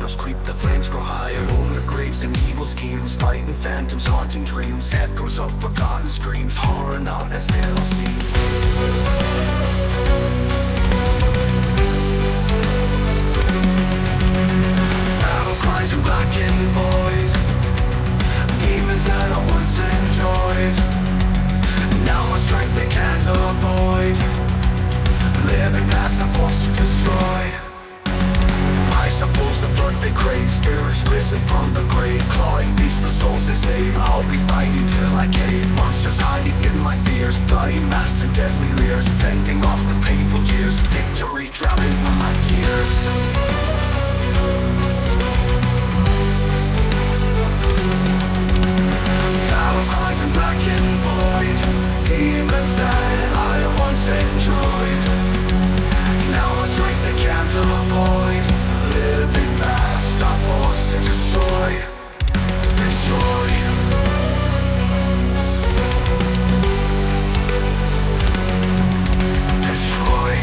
shadows creep, the flames grow higher. Moonlit graves and evil schemes, fighting phantoms, haunting dreams. Echoes of forgotten screams, horror not as it all seems. Battle cries and blackened void, demons that I once enjoyed, now my strength they can't avoid. Living past I'm forced to destroy. I suppose the blood they crave, spirits risen from the grave, clawing beasts the souls they save. I'll be fighting till I cave, monsters hiding in my fears, bloody masks and deadly leers, fending off the painful jeers. Victory drowning in my tears. Battle cries and blackened void, demons that I once enjoyed, now my strength they can't avoid. Living past I'm forced to destroy. Destroy. Destroy.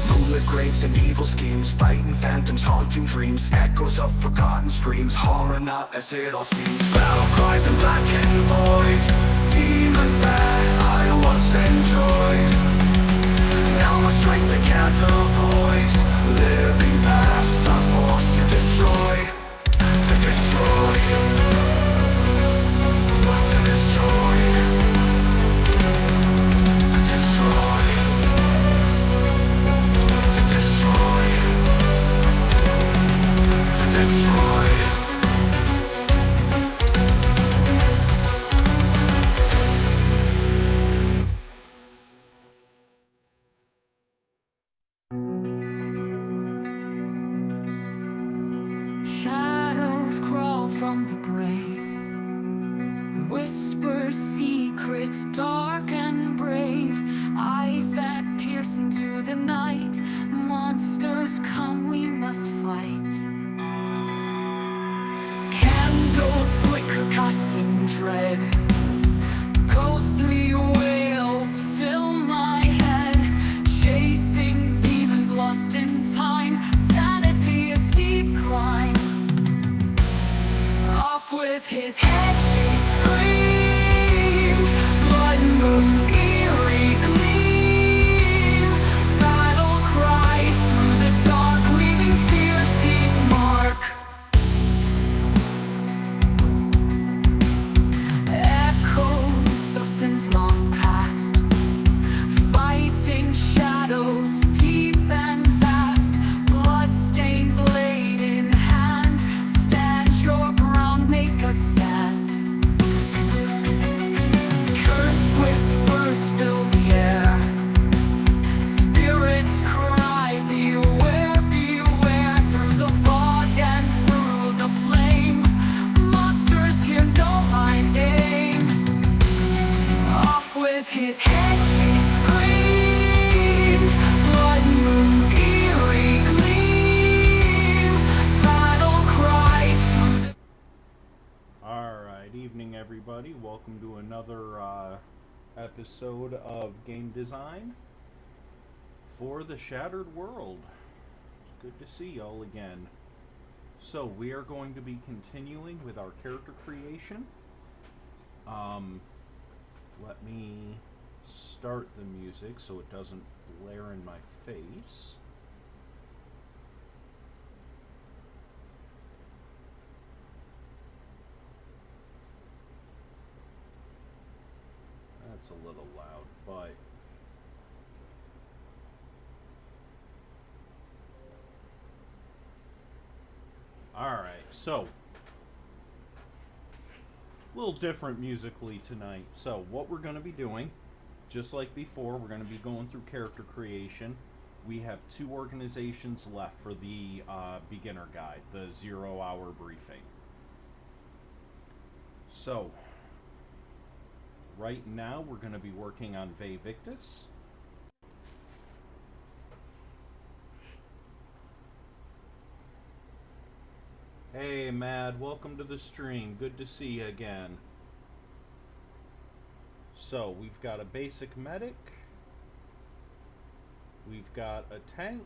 Moonlit graves and evil schemes, fighting phantoms, haunting dreams. Echoes of forgotten screams, horror not as it all seems. Battle cries and blackened void, demons that I once enjoyed, now my strength they can't avoid. Living past I'm forced to destroy. To destroy. To destroy. To destroy. To destroy. To destroy. Shadows crawl from the grave, whisper secrets dark and brave, eyes that pierce into the night. Monsters come, we must fight. Candles flicker, casting dread, ghostly wails fill my head, chasing demons lost in time. Sanity a steep climb. Off with his head, she screamed. Blood moon's eerie gleam. Battle cries through the dark, leaving fear's deep mark. Echoes of sins long past, fighting shadows deep and vast. Blood-stained blade in hand, stand your ground, make a stand. Cursed whispers fill the air, spirits cry, beware, beware. Through the fog and through the flame, monsters here know my name. Off with his head, she screamed. Blood moon's eerie gleam. Battle cries through the... Alright, evening everybody. Welcome to another episode of game design for the Shattered World. It's good to see y'all again. So we are going to be continuing with our character creation. Let me start the music so it doesn't blare in my face. That's a little loud, but alright, so a little different musically tonight. So what we're going to be doing, just like before, we're going to be going through character creation. We have 2 organizations left for the beginner guide, the 0-hour briefing. So right now we're going to be working on Ve Victus. Hey Mad, welcome to the stream. Good to see you again. So we've got a basic medic, We've got a tank.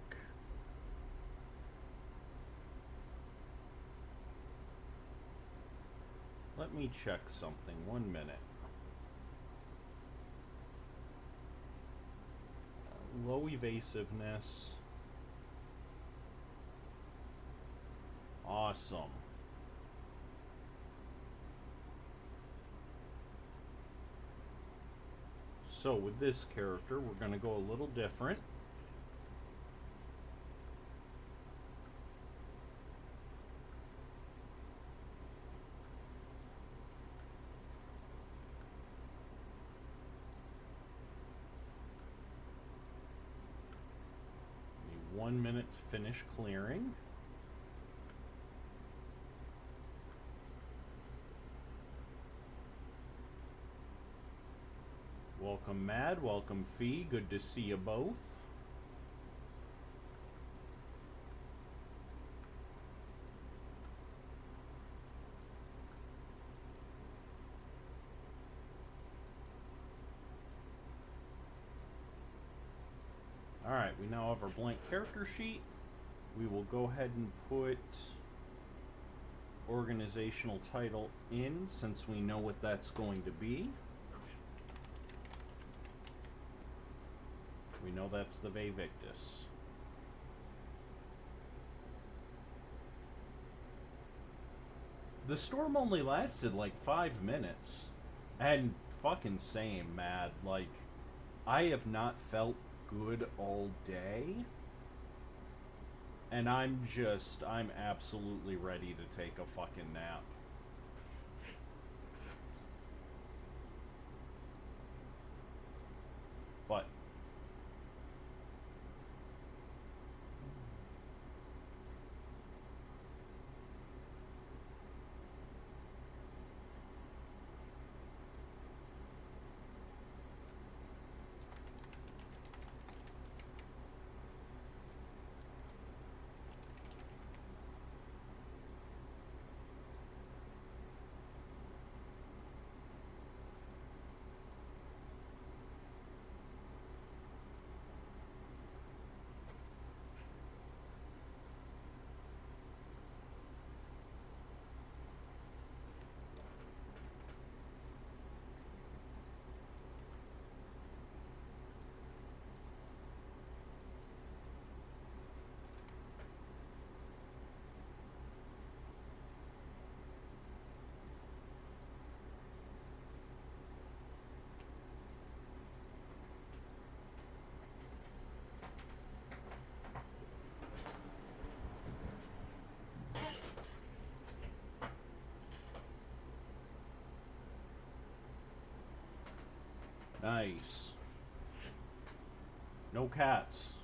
Let me check something. 1 minute. Low evasiveness. Awesome. So with this character, we're going to go a little different. Need 1 minute to finish clearing. Welcome Mad, welcome Fee, good to see you both. Alright, we now have our blank character sheet. We will go ahead and put organizational title in since we know what that's going to be. We know that's the Vevictus. The storm only lasted like 5 minutes. And fucking same, Mad. Like, I have not felt good all day. And I'm absolutely ready to take a fucking nap. But nice. No cats.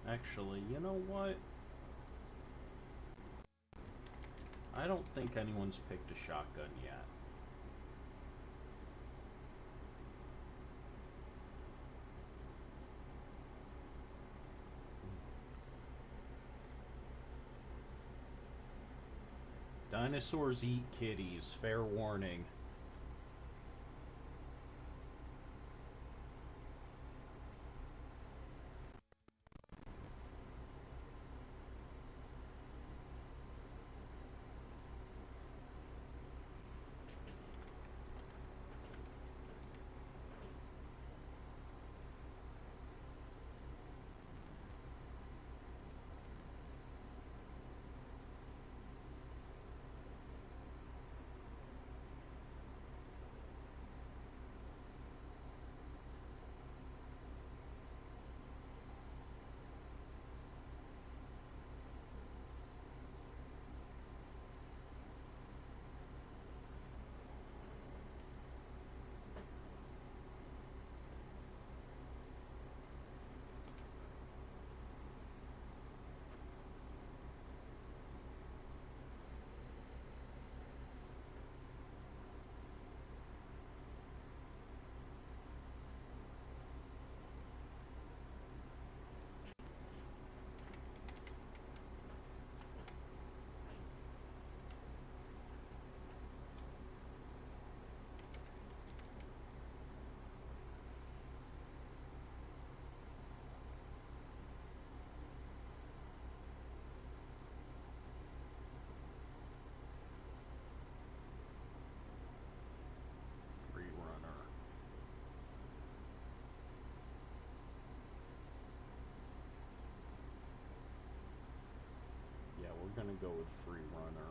Actually, you know what? I don't think anyone's picked a shotgun yet. Dinosaurs eat kitties, fair warning. We're gonna go with free runner.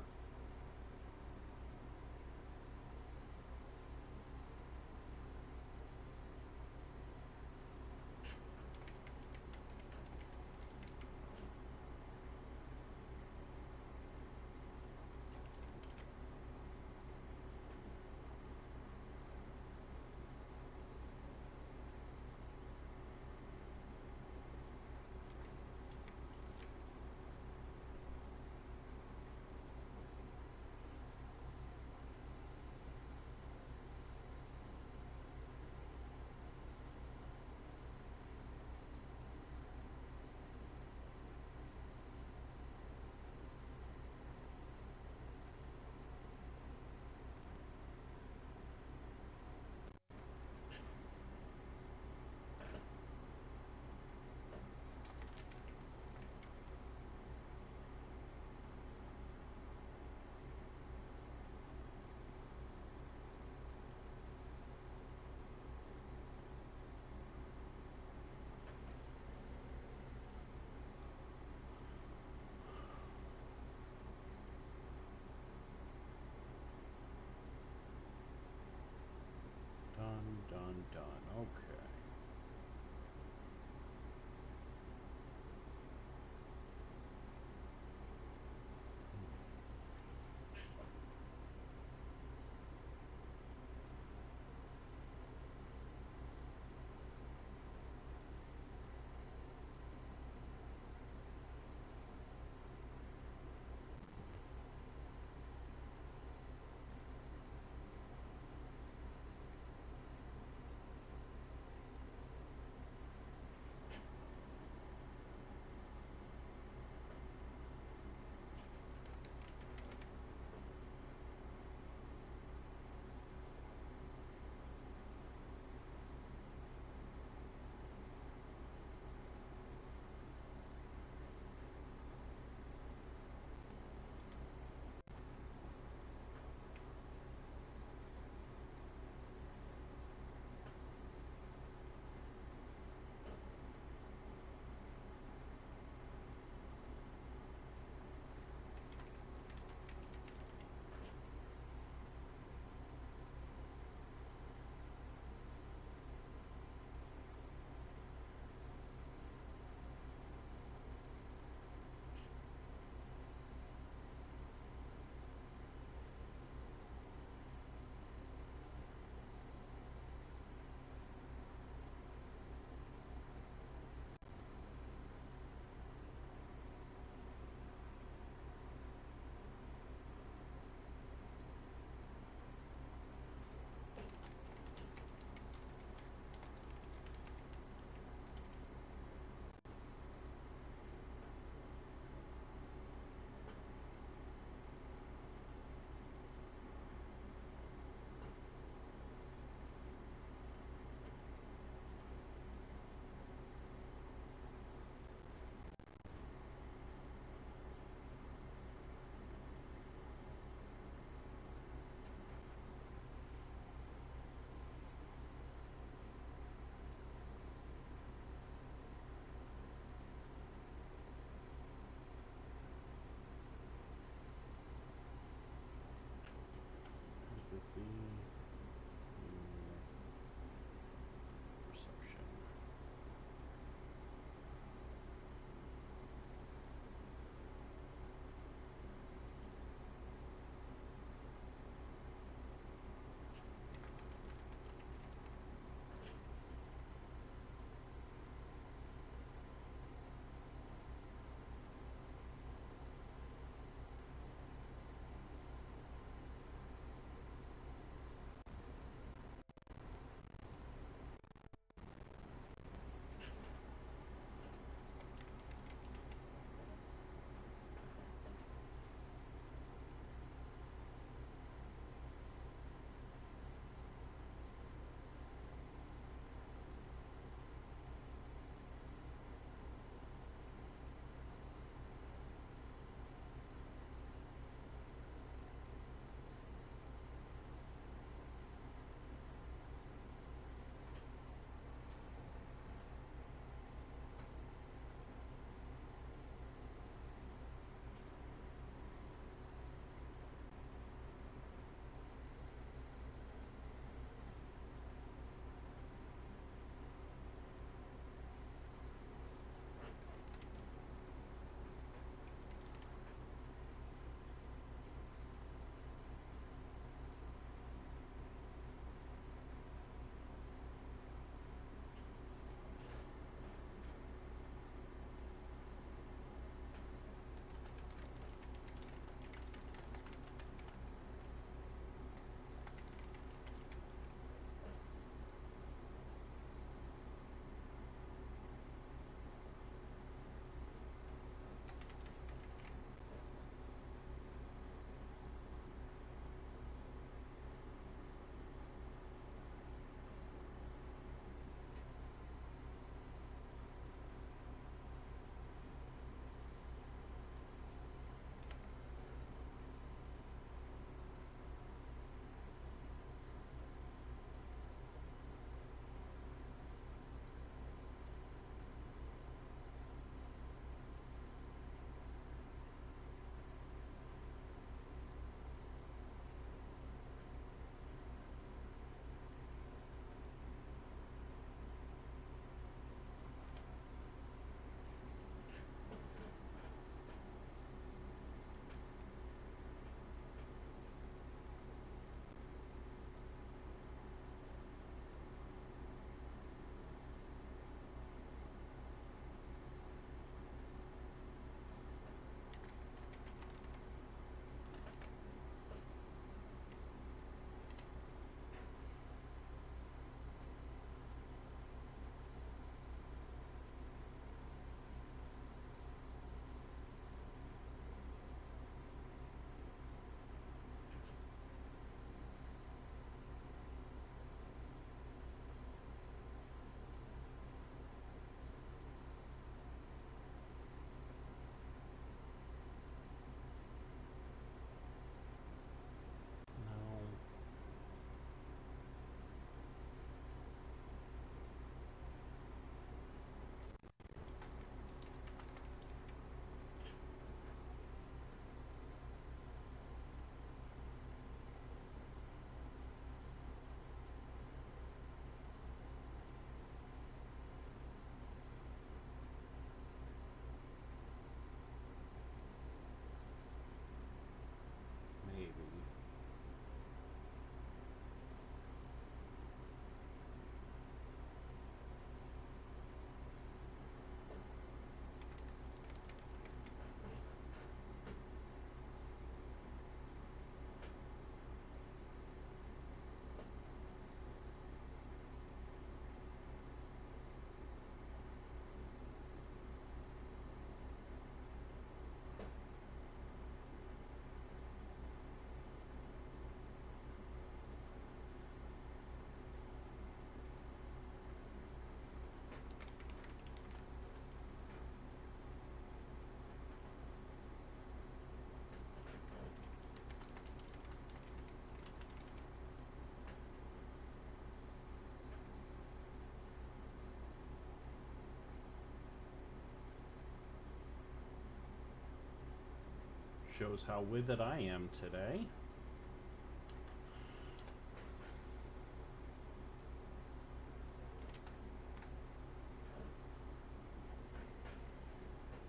shows how with it I am today.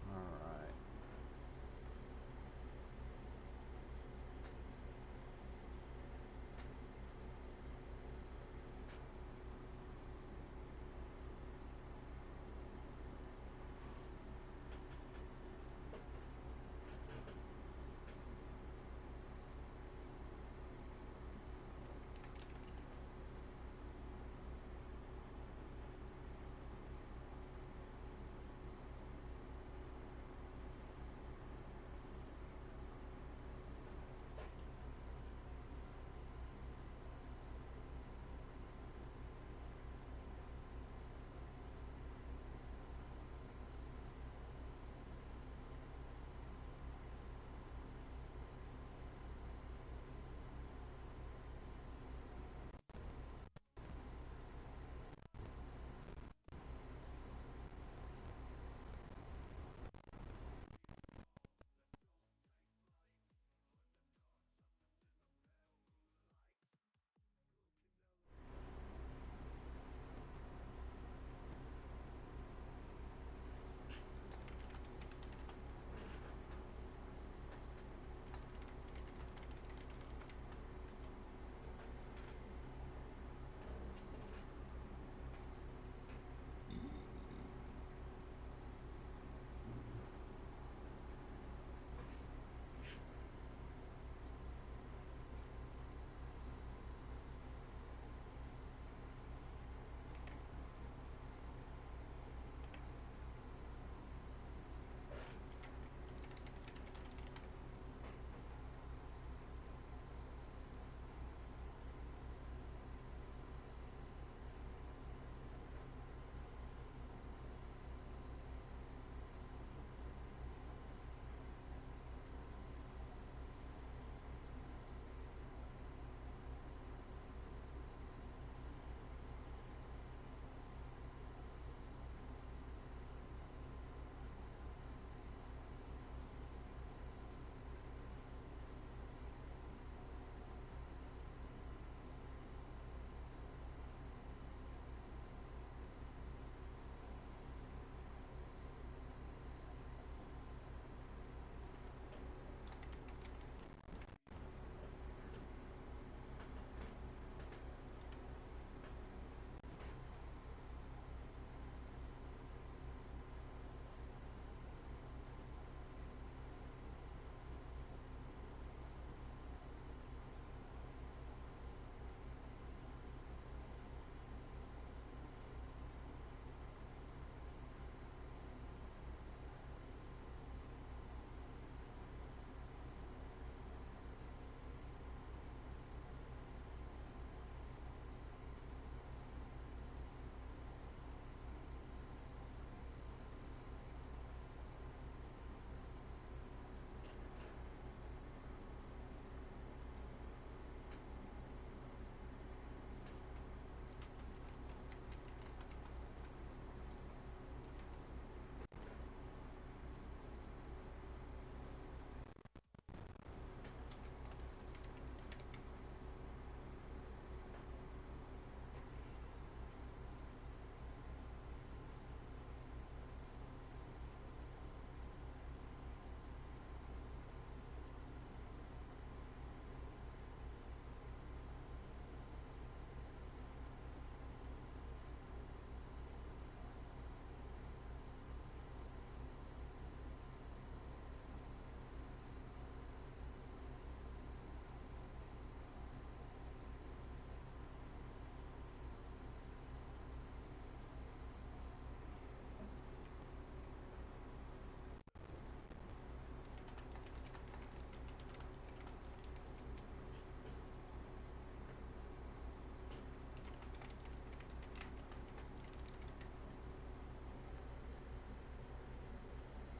Alright.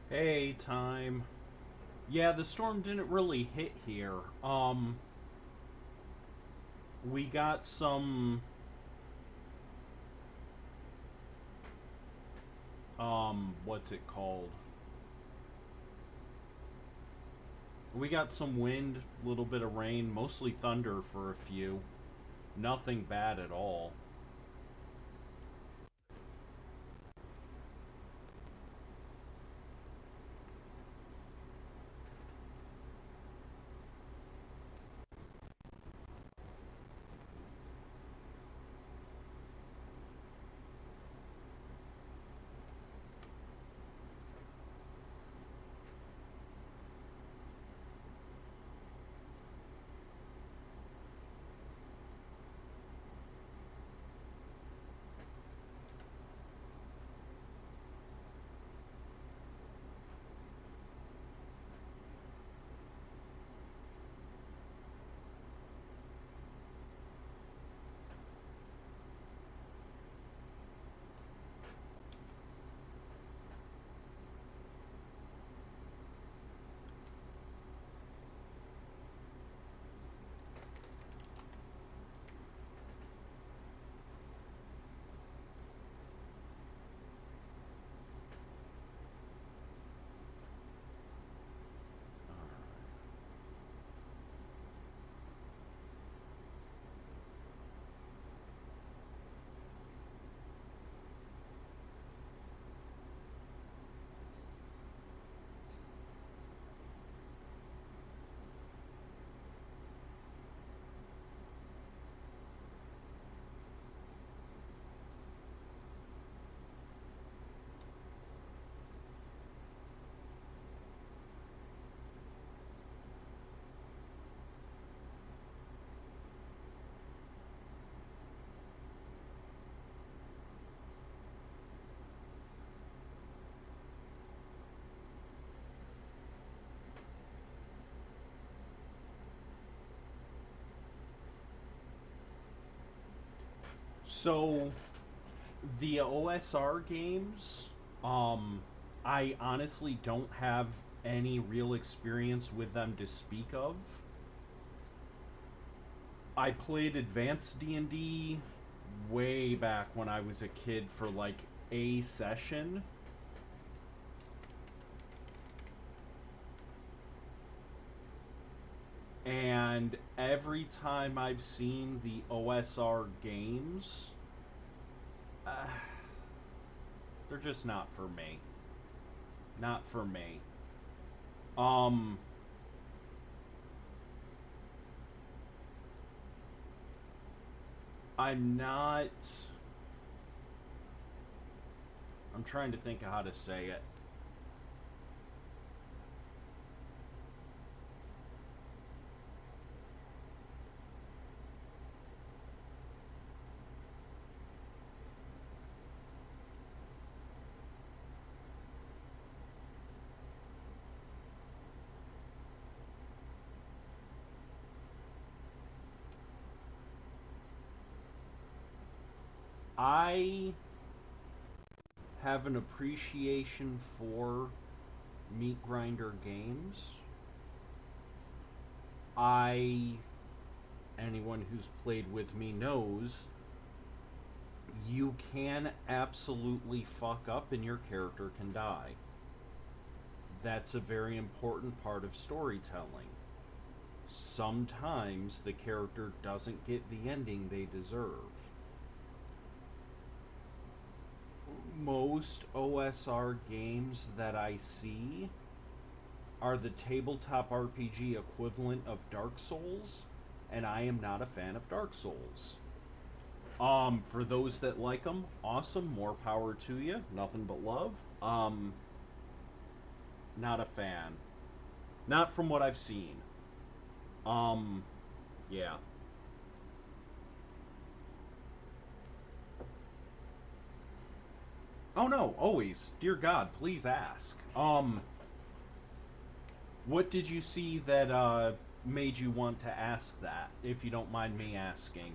Hey, time. Yeah, the storm didn't really hit here. We got some what's it called? We got some wind, a little bit of rain, mostly thunder for a few. Nothing bad at all. So, the OSR games, I honestly don't have any real experience with them to speak of. I played advanced D&D way back when I was a kid for like a session. And every time I've seen the OSR games, uh, they're just not for me. Not for me. Um, I'm not. I'm trying to think of how to say it. I have an appreciation for meat grinder games. I Anyone who's played with me knows you can absolutely fuck up and your character can die. That's a very important part of storytelling. Sometimes the character doesn't get the ending they deserve. Most OSR games that I see are the tabletop RPG equivalent of Dark Souls, and I am not a fan of Dark Souls. For those that like them, awesome, more power to you. Nothing but love. Not a fan. Not from what I've seen. Yeah. Oh no, always. Dear God, please ask. What did you see that made you want to ask that, if you don't mind me asking?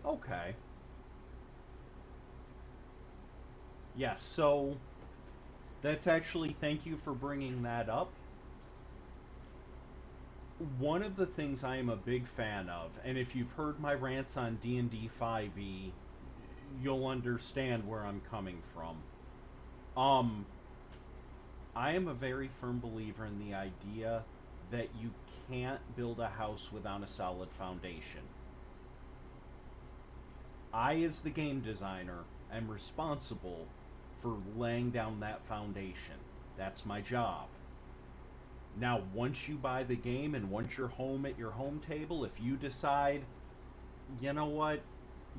Okay. Yes, so that's actually, thank you for bringing that up. One of the things I am a big fan of, and if you've heard my rants on D&D 5e, you'll understand where I'm coming from. Um, I am a very firm believer in the idea that you can't build a house without a solid foundation. I, as the game designer, am responsible for laying down that foundation. That's my job. Now, once you buy the game and once you're home at your home table, if you decide, you know what,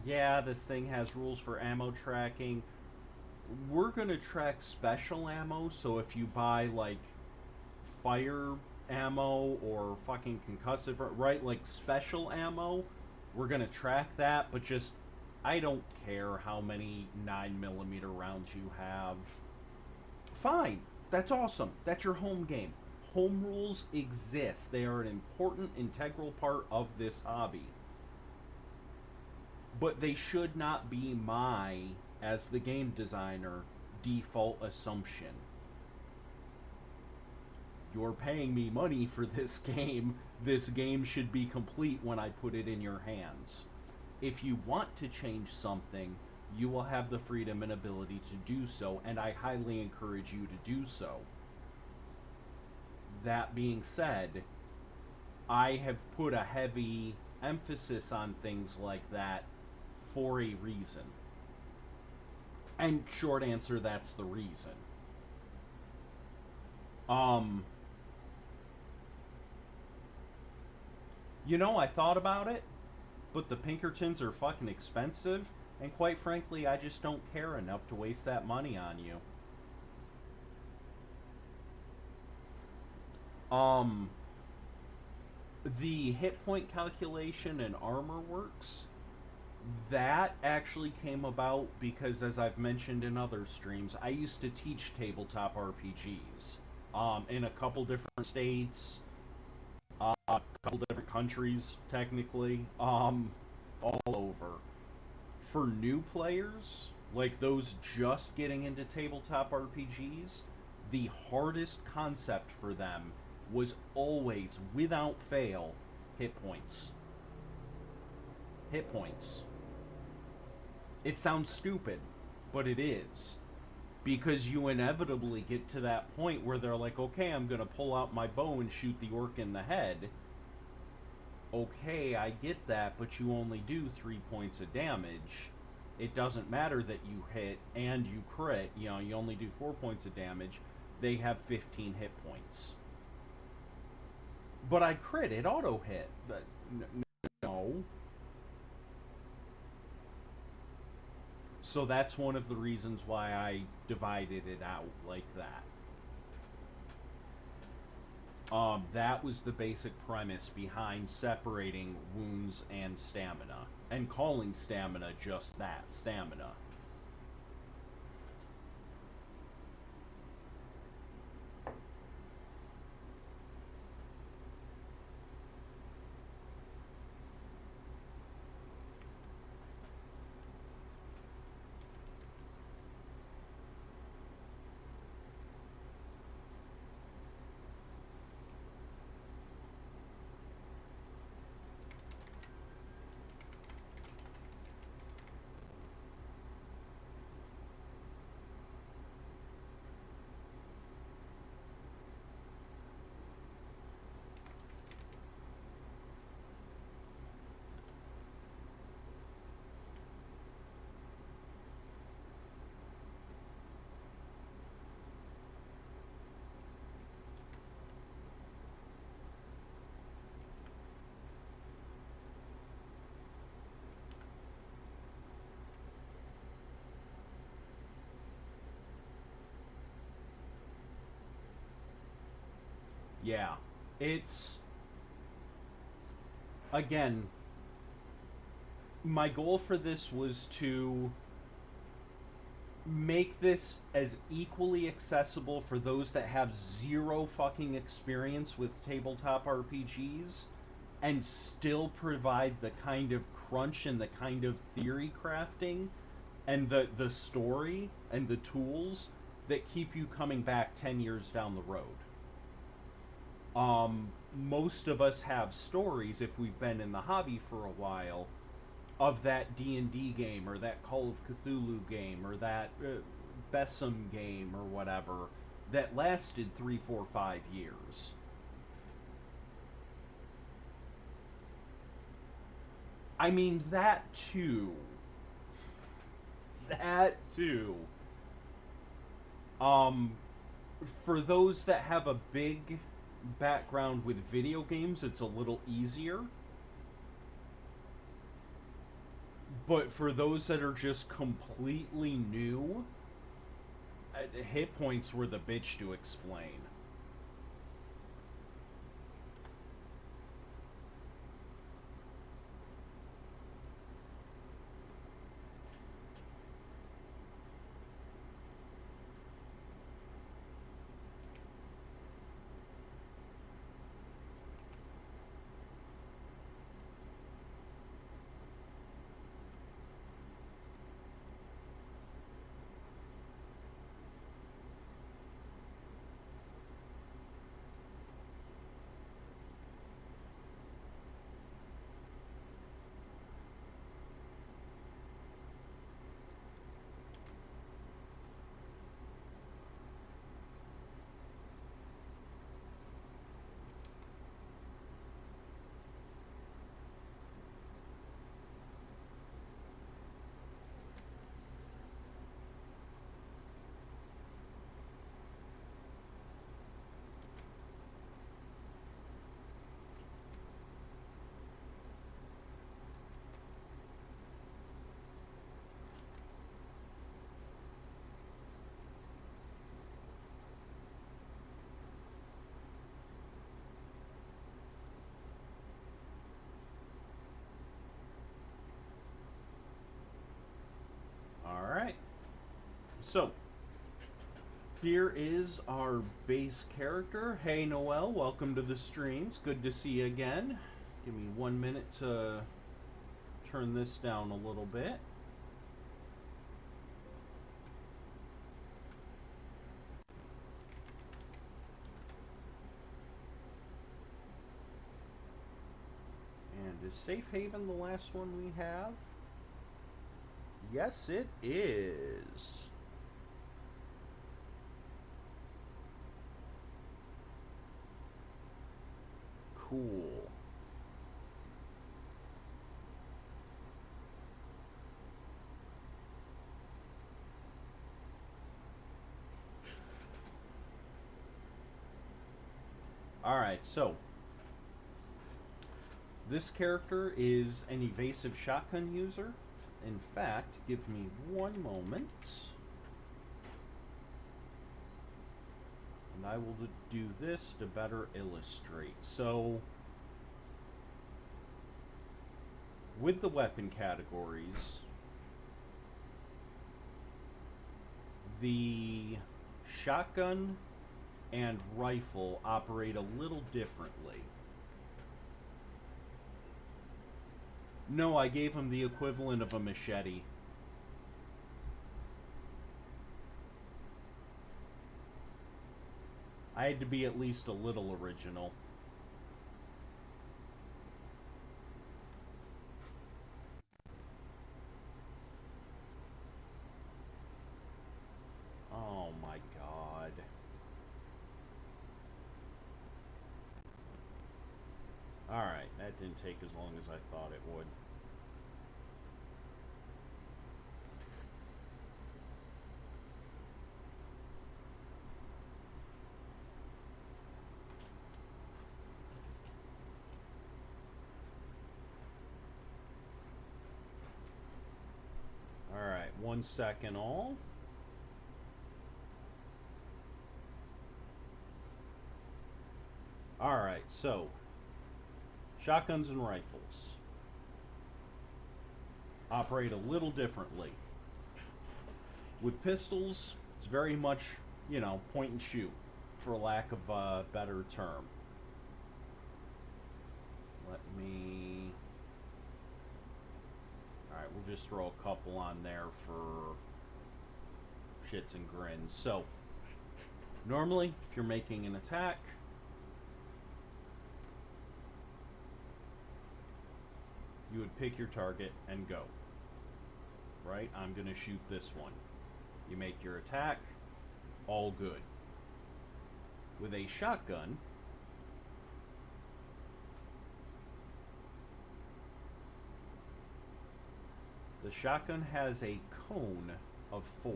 yeah, this thing has rules for ammo tracking, we're going to track special ammo, so if you buy, like, fire ammo or fucking concussive, right, like special ammo, we're going to track that, but just, I don't care how many 9mm rounds you have. Fine. That's awesome. That's your home game. Home rules exist. They are an important, integral part of this hobby. But they should not be my, as the game designer, default assumption. You're paying me money for this game. This game should be complete when I put it in your hands. If you want to change something, you will have the freedom and ability to do so, and I highly encourage you to do so. That being said, I have put a heavy emphasis on things like that for a reason. And short answer, that's the reason. You know, I thought about it, but the Pinkertons are fucking expensive, and quite frankly, I just don't care enough to waste that money on you. The hit point calculation and armor works, that actually came about because, as I've mentioned in other streams, I used to teach tabletop RPGs in a couple different states, a couple different countries, technically, all over. For new players, like those just getting into tabletop RPGs, the hardest concept for them was always, without fail, hit points. Hit points. It sounds stupid, but it is. Because you inevitably get to that point where they're like, okay, I'm going to pull out my bow and shoot the orc in the head. Okay, I get that, but you only do 3 points of damage. It doesn't matter that you hit and you crit. You know, you only do 4 points of damage. They have 15 hit points. But I crit, it auto hit. No. So that's one of the reasons why I divided it out like that. That was the basic premise behind separating wounds and stamina, and calling stamina just that, stamina. Yeah. It's, again, my goal for this was to make this as equally accessible for those that have zero fucking experience with tabletop RPGs and still provide the kind of crunch and the kind of theory crafting and the story and the tools that keep you coming back 10 years down the road. Most of us have stories, if we've been in the hobby for a while, of that D&D game or that Call of Cthulhu game or that Besom game or whatever that lasted 3, 4, 5 years. I mean, that too. That too. For those that have a big background with video games, it's a little easier. But for those that are just completely new, hit points were the bitch to explain. Alright. So, here is our base character. Hey Noel, welcome to the streams. Good to see you again. Give me 1 minute to turn this down a little bit. And is Safe Haven the last one we have? Yes, it is. Cool. Alright, so this character is an evasive shotgun user. In fact, give me 1 moment. And I will do this to better illustrate. So, with the weapon categories, the shotgun and rifle operate a little differently. No, I gave him the equivalent of a machete. I had to be at least a little original. Oh my god. Alright, that didn't take as long as I thought it would. Alright, 1 second all. Alright, so shotguns and rifles operate a little differently. With pistols, it's very much, you know, point and shoot, for lack of a better term. Let me Alright, we'll just throw a couple on there for shits and grins. So, normally, if you're making an attack, you would pick your target and go. Right? I'm going to shoot this one. You make your attack, all good. With a shotgun, the shotgun has a cone of 4.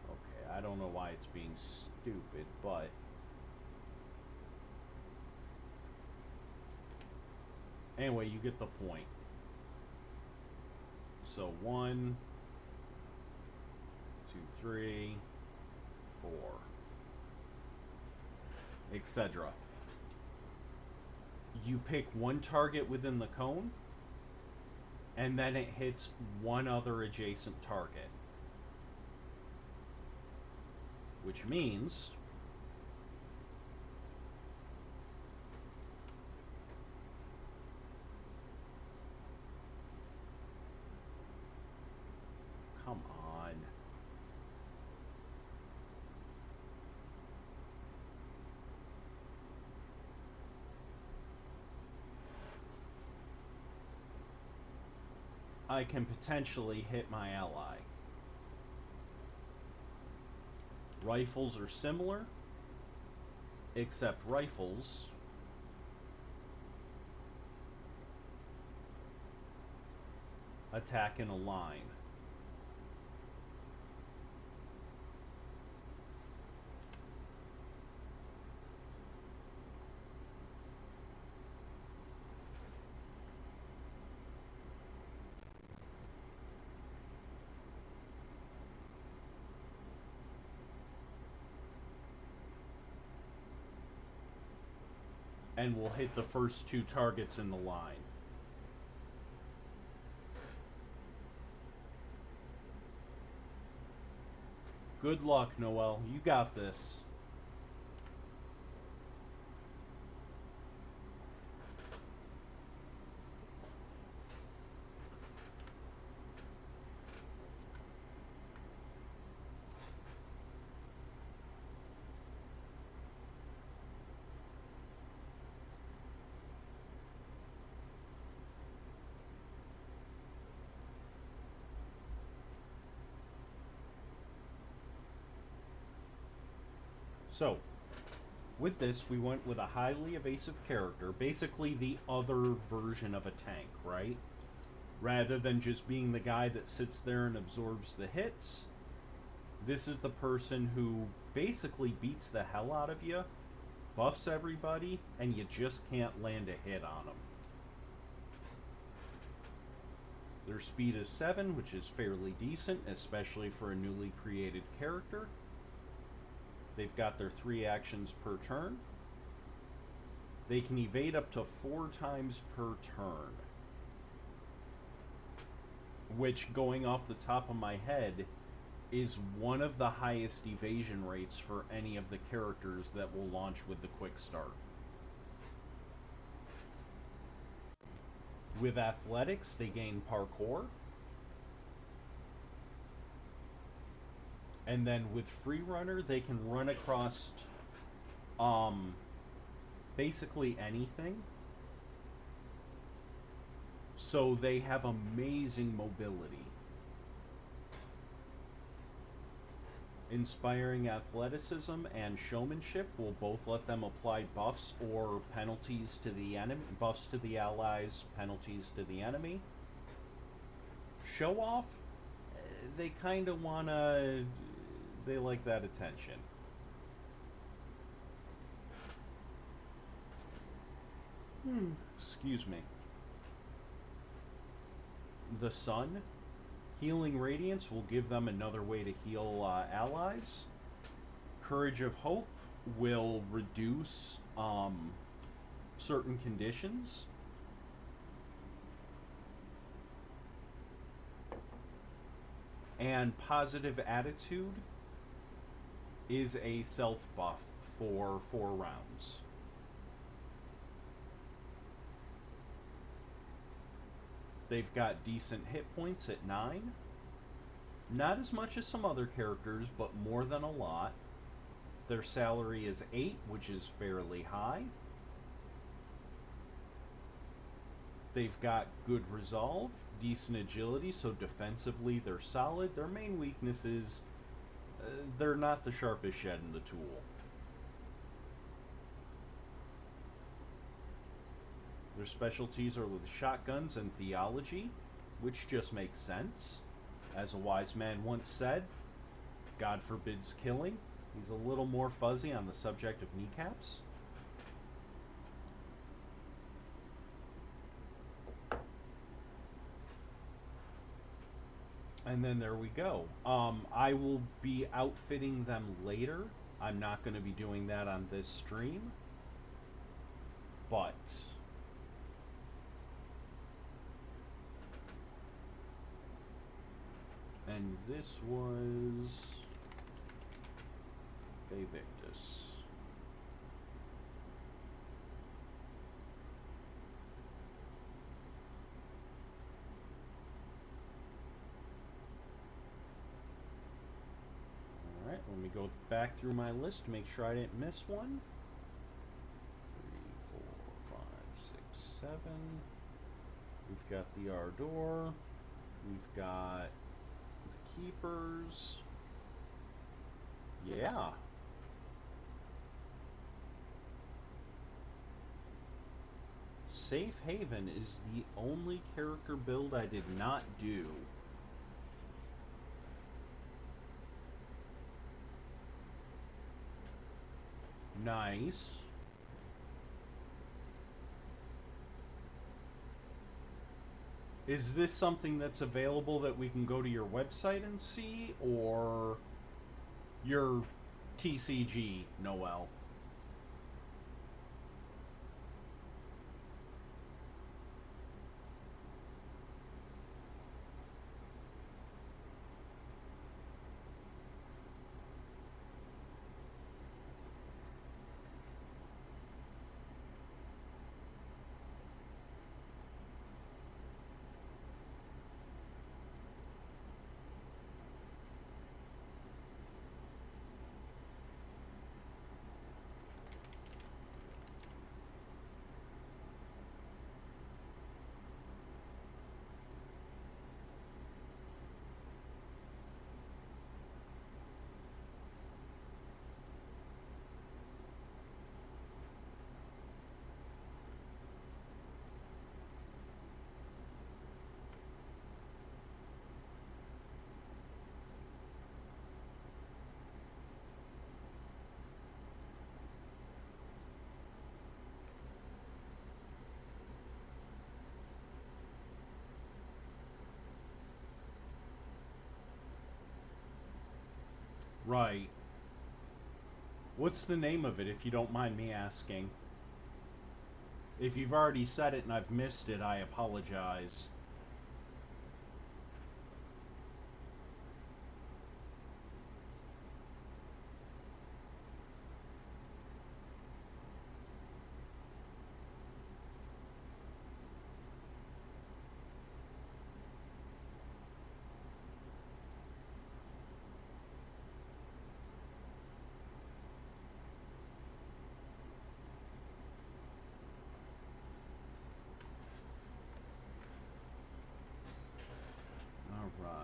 Okay, I don't know why it's being stupid, but anyway, you get the point. So 1, 2, 3, 4, etc. You pick one target within the cone, and then it hits one other adjacent target. Which means come on. I can potentially hit my ally. Rifles are similar, except rifles attack in a line. And will hit the first 2 targets in the line. Good luck, Noel. You got this. So, with this, we went with a highly evasive character, basically the other version of a tank, right? Rather than just being the guy that sits there and absorbs the hits, this is the person who basically beats the hell out of you, buffs everybody, and you just can't land a hit on them. Their speed is 7, which is fairly decent, especially for a newly created character. They've got their 3 actions per turn. They can evade up to 4 times per turn. Which, going off the top of my head, is one of the highest evasion rates for any of the characters that will launch with the quick start. With athletics, they gain parkour. And then with Free Runner, they can run across basically anything. So they have amazing mobility. Inspiring athleticism and showmanship will both let them apply buffs or penalties to the enemy, buffs to the allies, penalties to the enemy. Show off, they kind of wanna, they like that attention. Excuse me. The Sun, Healing Radiance will give them another way to heal allies. Courage of Hope will reduce certain conditions. And positive attitude is a self buff for 4 rounds. They've got decent hit points at 9. Not as much as some other characters, but more than a lot. Their salary is 8, which is fairly high. They've got good resolve, decent agility, so defensively they're solid. Their main weakness is they're not the sharpest shed in the tool. Their specialties are with shotguns and theology, which just makes sense. As a wise man once said, God forbids killing. He's a little more fuzzy on the subject of kneecaps. And then there we go. I will be outfitting them later. I'm not going to be doing that on this stream. But and this was Victus. Alright, let me go back through my list to make sure I didn't miss one. 3, 4, 5, 6, 7. We've got the Ardor. We've got the Keepers. Yeah. Safe Haven is the only character build I did not do. Nice. Is this something that's available that we can go to your website and see, or your TCG, Noel? Right. What's the name of it, if you don't mind me asking? If you've already said it and I've missed it, I apologize. All right.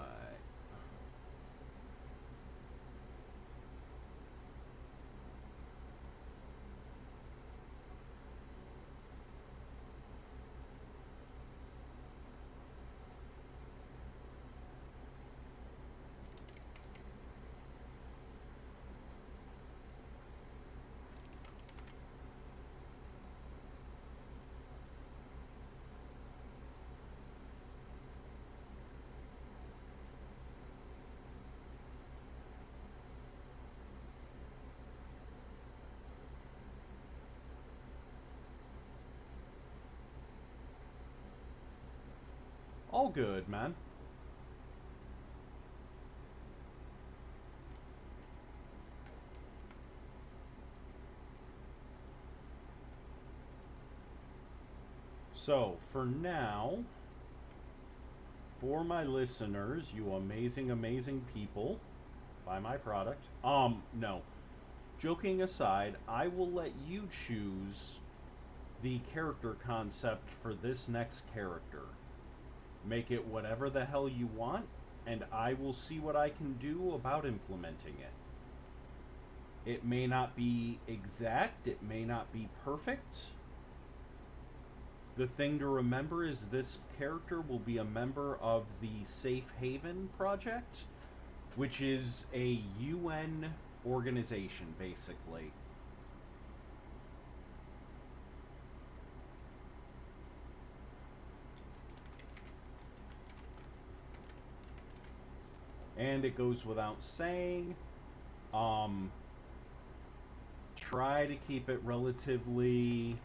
All good, man. So, for now, for my listeners, you amazing, amazing people, buy my product. No. Joking aside, I will let you choose the character concept for this next character. Make it whatever the hell you want, and I will see what I can do about implementing it. It may not be exact, it may not be perfect. The thing to remember is this character will be a member of the Safe Haven Project, which is a UN organization, basically. And it goes without saying, try to keep it relatively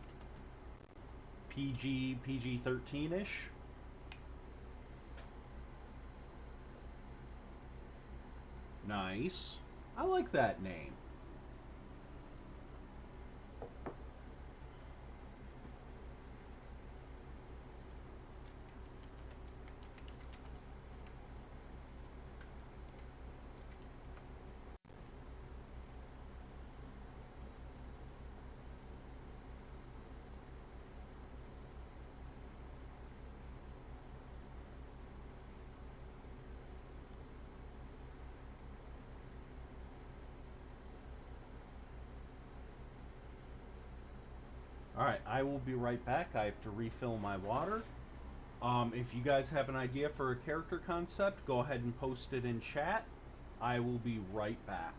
PG-13-ish. Nice. I like that name. Alright, I will be right back. I have to refill my water. If you guys have an idea for a character concept, go ahead and post it in chat. I will be right back.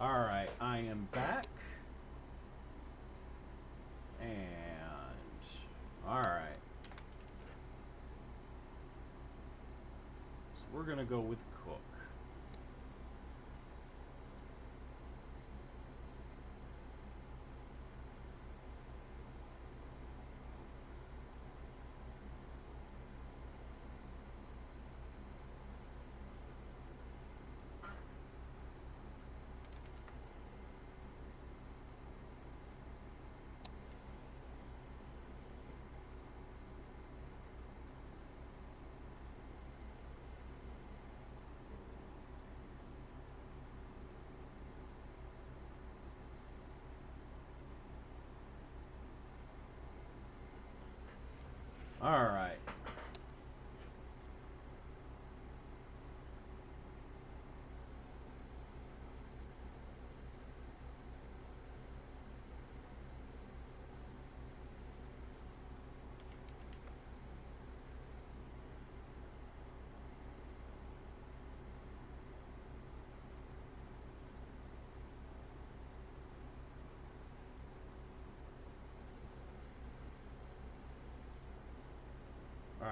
Alright, I am back. And... Alright. So we're gonna go with Cook.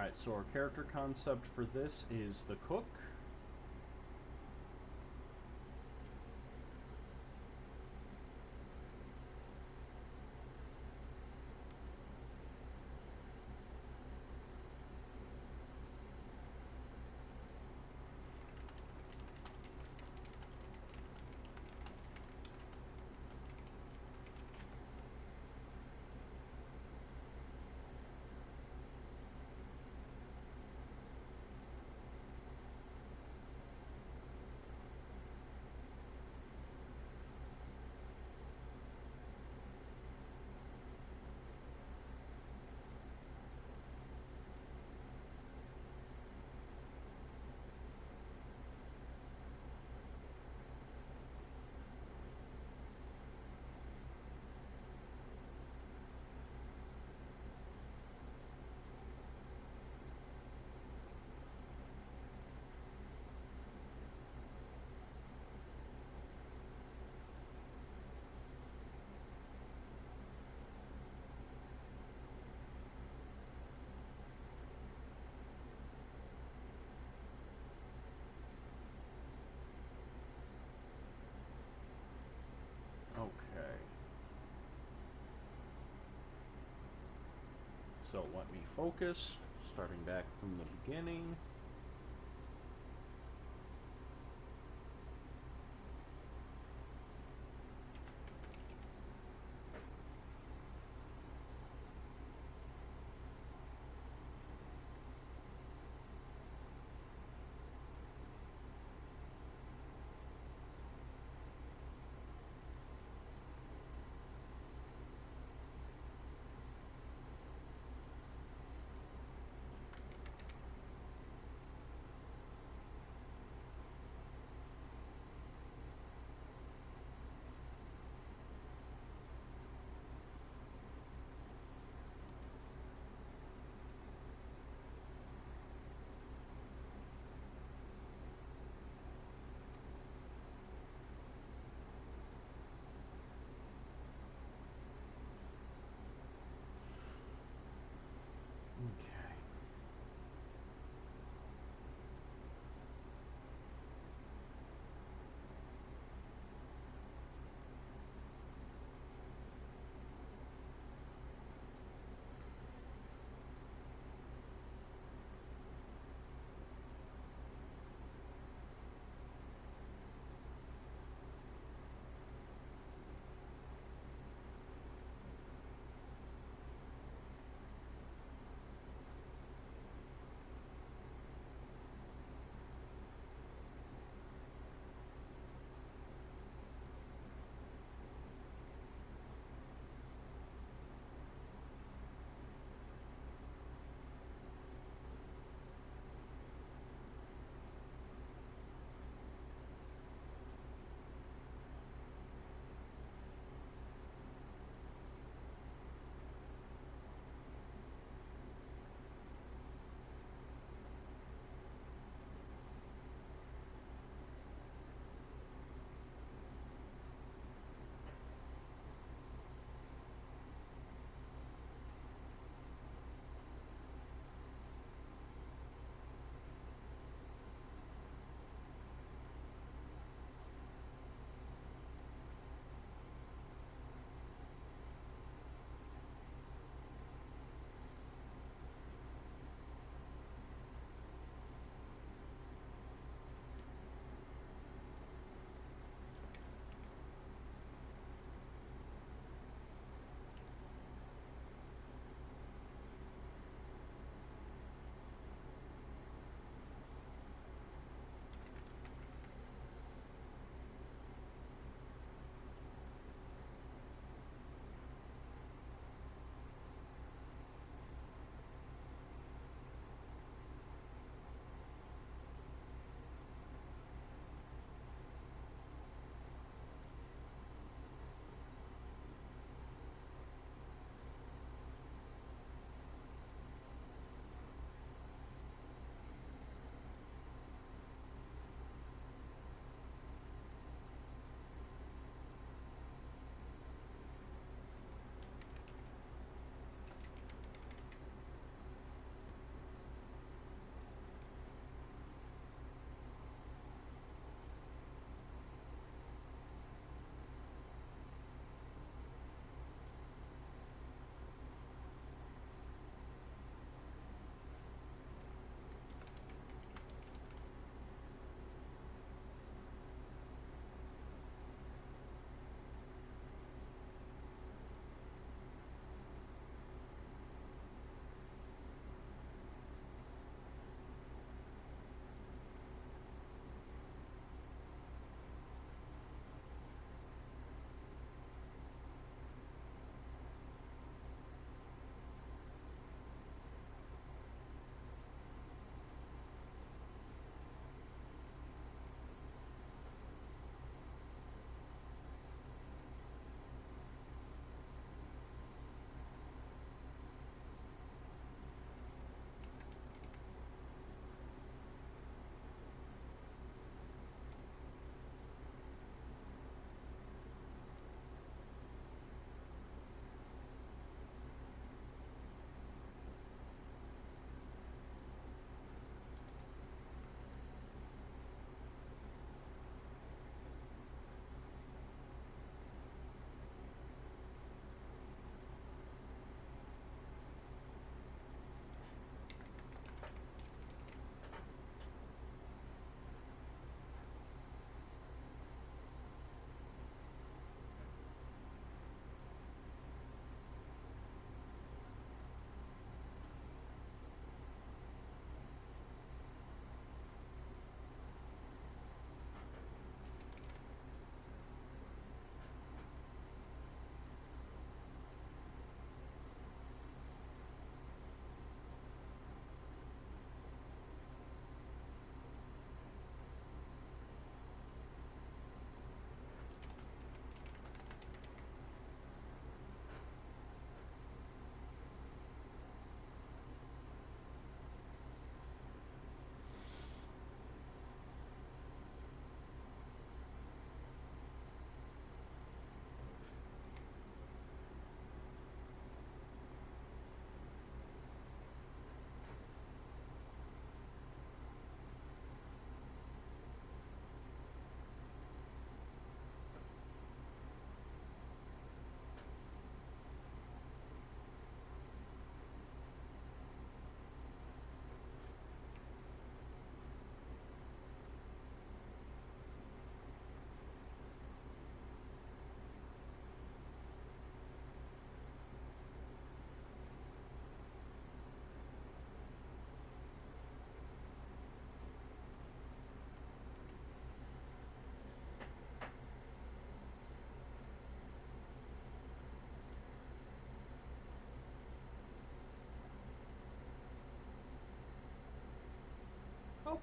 Alright, so our character concept for this is the cook. Okay. So let me focus, starting back from the beginning.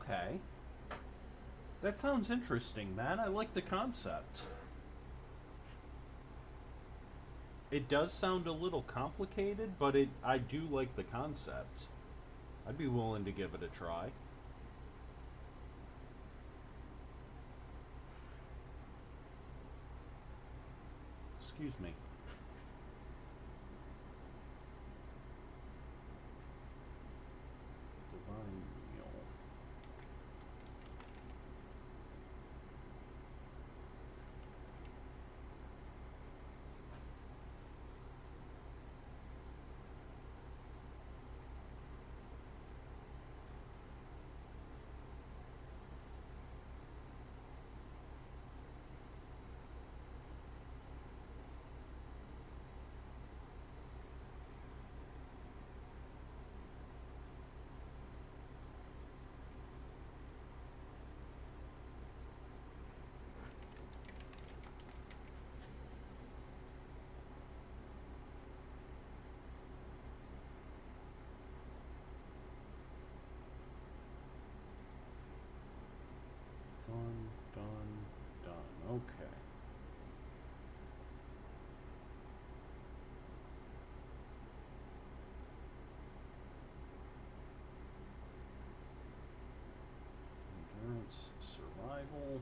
Okay. That sounds interesting, man. I like the concept. It does sound a little complicated, but I do like the concept. I'd be willing to give it a try. Excuse me. Divine meal. Done. Okay. Endurance, survival.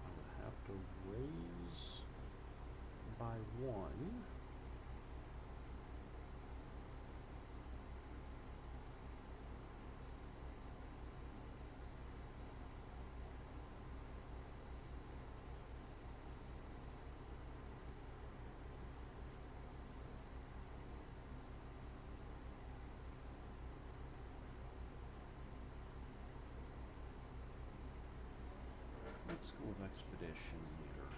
I would have to raise by 1. Let's go with Expedition Leader.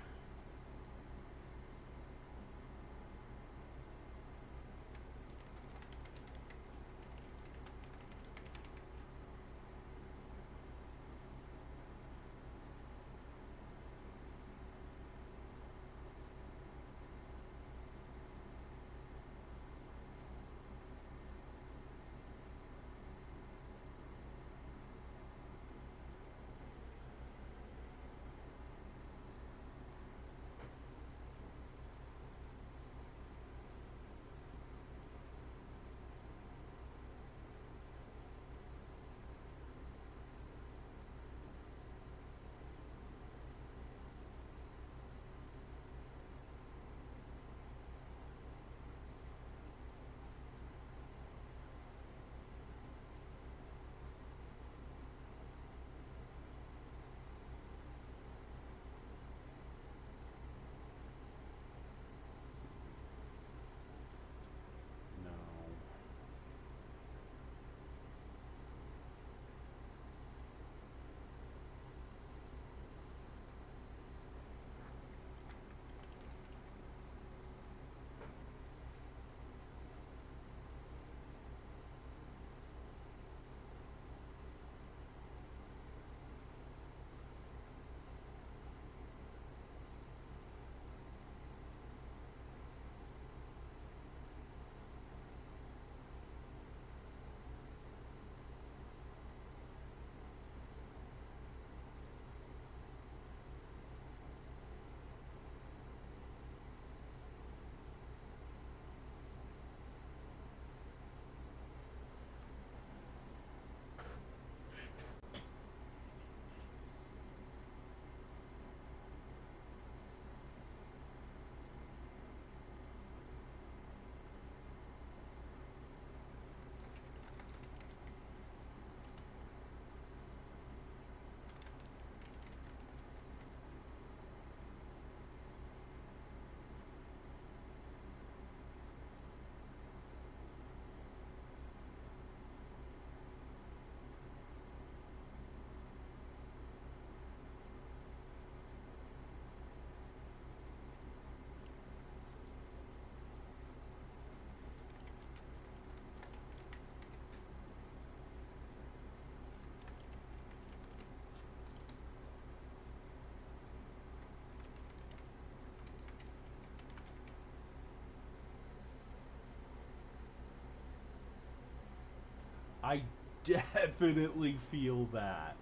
I definitely feel that.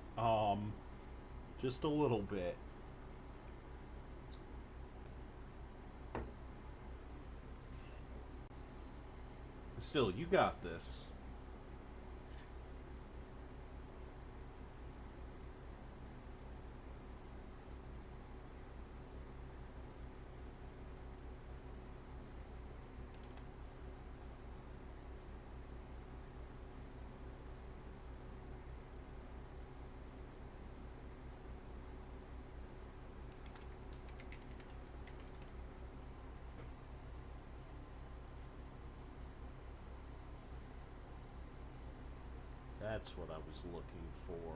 Just a little bit. Still, you got this. That's what I was looking for.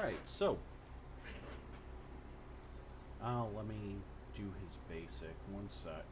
Alright, so. Let me do his basic. One sec.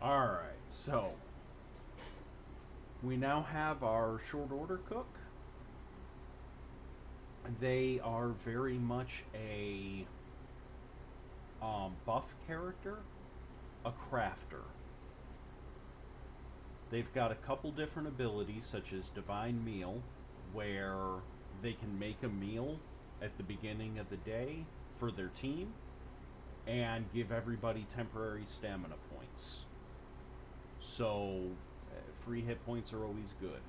Alright, so we now have our short order cook. They are very much a buff character, a crafter. They've got a couple different abilities, such as Divine Meal, where they can make a meal at the beginning of the day for their team and give everybody temporary stamina points. So, free hit points are always good.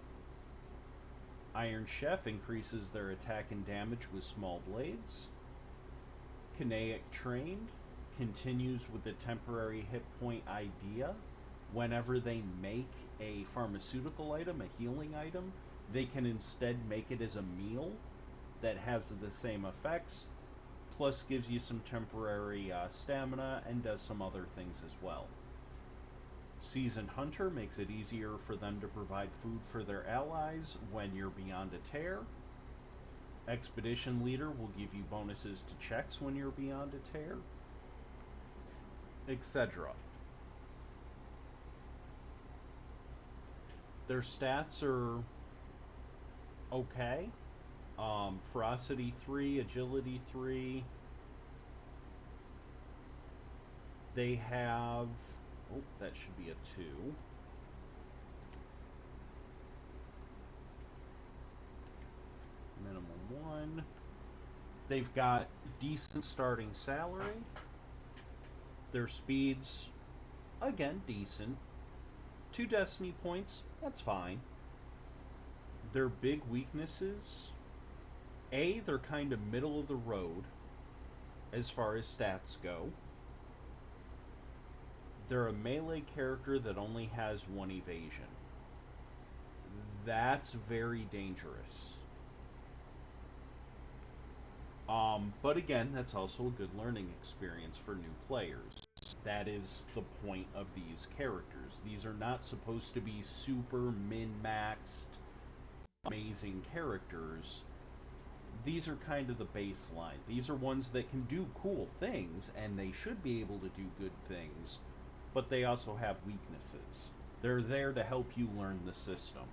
Iron Chef increases their attack and damage with small blades. Kinaic Trained continues with the temporary hit point idea. Whenever they make a pharmaceutical item, a healing item, they can instead make it as a meal that has the same effects, plus gives you some temporary stamina and does some other things as well. Seasoned Hunter makes it easier for them to provide food for their allies when you're beyond a tear. Expedition Leader will give you bonuses to checks when you're beyond a tear, etc. Their stats are okay. Ferocity 3, Agility 3. They have... Oh, that should be a 2. Minimum 1. They've got decent starting salary. Their speeds, again, decent. 2 destiny points, that's fine. Their big weaknesses, A, they're kind of middle of the road as far as stats go. They're a melee character that only has 1 evasion. That's very dangerous. But again, that's also a good learning experience for new players. That is the point of these characters. These are not supposed to be super min-maxed, amazing characters. These are kind of the baseline. These are ones that can do cool things, and they should be able to do good things, but they also have weaknesses. They're there to help you learn the system.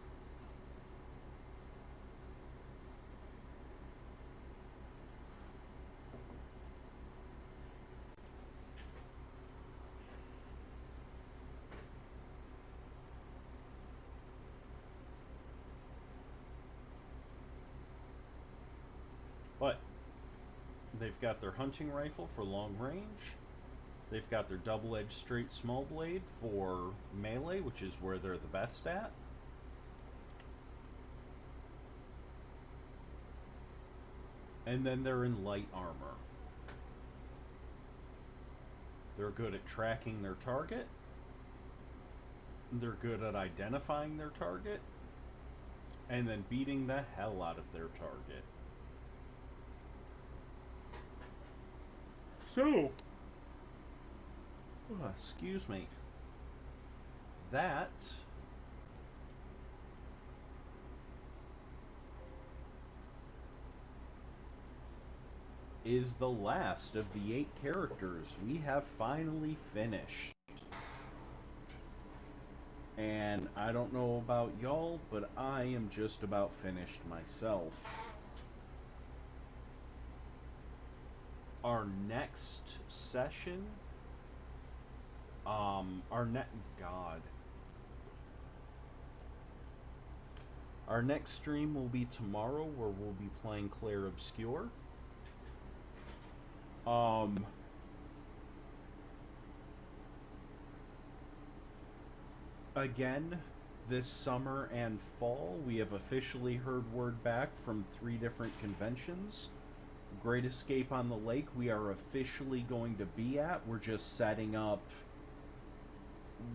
But they've got their hunting rifle for long range. They've got their double-edged straight small blade for melee, which is where they're the best at. And then they're in light armor. They're good at tracking their target. They're good at identifying their target. And then beating the hell out of their target. So, excuse me. That is the last of the 8 characters we have finally finished. And I don't know about y'all, but I am just about finished myself. Our next session, our next stream will be tomorrow, where we'll be playing Claire Obscure. Again, this summer and fall, we have officially heard word back from 3 different conventions. Great Escape on the Lake, we are officially going to be at. We're just setting up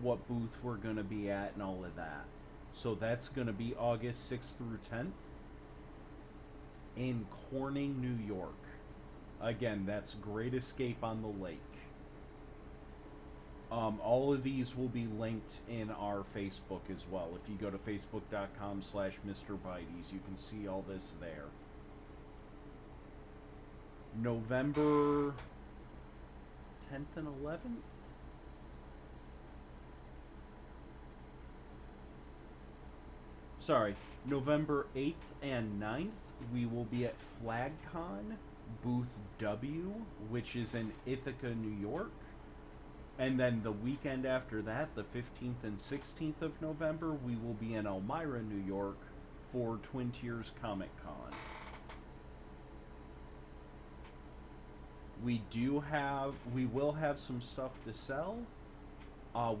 what booth we're going to be at and all of that. So that's going to be August 6th through 10th in Corning, New York. Again, that's Great Escape on the Lake. All of these will be linked in our Facebook as well. If you go to facebook.com/MrBites, you can see all this there. November 10th and 11th? Sorry, November 8th and 9th, we will be at FlagCon, Booth W, which is in Ithaca, New York. And then the weekend after that, the 15th and 16th of November, we will be in Elmira, New York for Twin Tiers Comic Con. We will have some stuff to sell.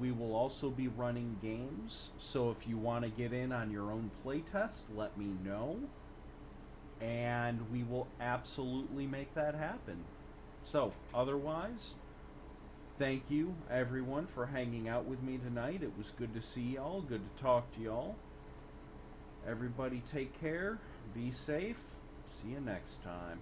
We will also be running games, so if you want to get in on your own playtest, let me know. And we will absolutely make that happen. So, otherwise, thank you, everyone, for hanging out with me tonight. It was good to see y'all, good to talk to y'all. Everybody take care, be safe, see you next time.